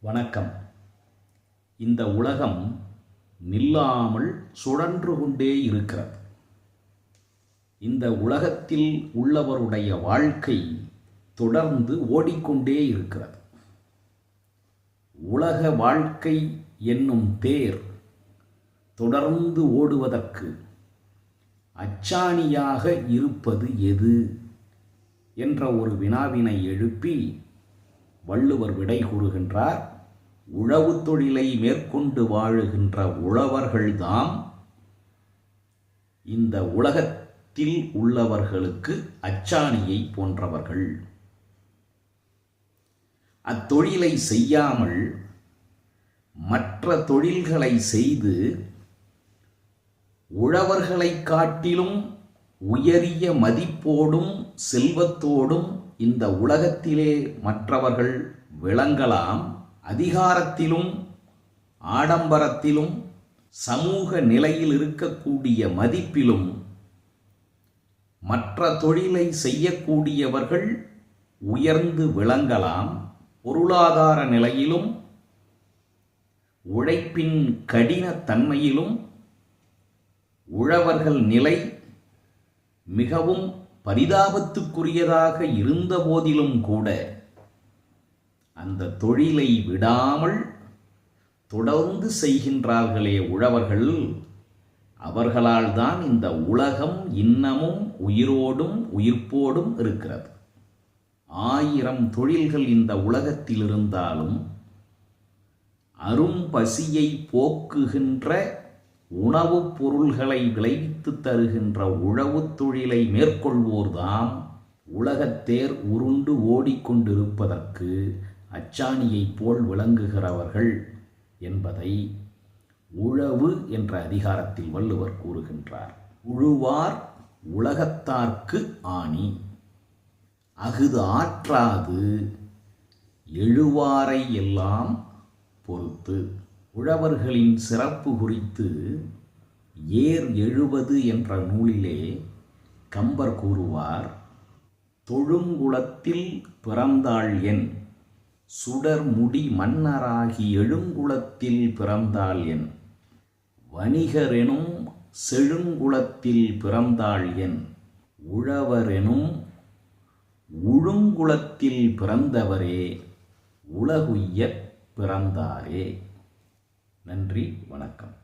வணக்கம். இந்த உலகம் நில்லாமல் சுழன்று கொண்டே இருக்கிறது. இந்த உலகத்தில் உள்ளவருடைய வாழ்க்கை தொடர்ந்து ஓடிக்கொண்டே இருக்கிறது. உலக வாழ்க்கை என்னும் தேர் தொடர்ந்து ஓடுவதற்கு அச்சாணியாக இருப்பது எது என்ற ஒரு வினாவினை எழுப்பி வள்ளுவர் விடை கூறுகின்றார். உழவு தொழிலை மேற்கொண்டு வாழுகின்ற உழவர்கள்தாம் இந்த உலகத்தில் உள்ளவர்களுக்கு அச்சாணியை போன்றவர்கள். அத்தொழிலை செய்யாமல் மற்ற தொழில்களை செய்து உழவர்களை காட்டிலும் உயரிய மதிப்போடும் செல்வத்தோடும் இந்த உலகத்திலே மற்றவர்கள் விளங்கலாம். அதிகாரத்திலும் ஆடம்பரத்திலும் சமூக நிலையில் இருக்கக்கூடிய மதிப்பிலும் மற்ற தொழிலை செய்யக்கூடியவர்கள் உயர்ந்து விளங்கலாம். பொருளாதார நிலையிலும் உழைப்பின் கடினத்தன்மையிலும் உழவர்கள் நிலை மிகவும் பரிதாபத்துக்குரியதாக இருந்த போதிலும் கூட அந்த தொழிலை விடாமல் தொடர்ந்து செய்கின்றார்களே உழவர்கள், அவர்களால் தான் இந்த உலகம் இன்னமும் உயிரோடும் உயிர்ப்போடும் இருக்கிறது. 1000 தொழில்கள் இந்த உலகத்தில் இருந்தாலும் அரும்பசியை போக்குகின்ற உணவுப் பொருள்களை விளைவித்து தருகின்ற உழவுத் தொழிலை மேற்கொள்வோர்தாம் உலகத்தேர் உருண்டு ஓடிக்கொண்டிருப்பதற்கு அச்சாணியைப் போல் விளங்குகிறவர்கள் என்பதை உழவு என்ற அதிகாரத்தில் வள்ளுவர் கூறுகின்றார். உழுவார் உலகத்தார்க்கு ஆணி, அஃது ஆற்றாது எழுவாரை எல்லாம் பொறுத்து. உழவர்களின் சிறப்பு குறித்து ஏர் எழுவது என்ற நூலிலே கம்பர் கூறுவார். தொழுங்குளத்தில் பிறந்தாள் என், சுடர் முடி மன்னராகி எழுங்குளத்தில் பிறந்தாள் என், வணிகரெனும் செழுங்குளத்தில் பிறந்தாள் என், உழவரெனும் உழுங்குளத்தில் பிறந்தவரே உலகுய்யப் பிறந்தாரே. நன்றி, வணக்கம்.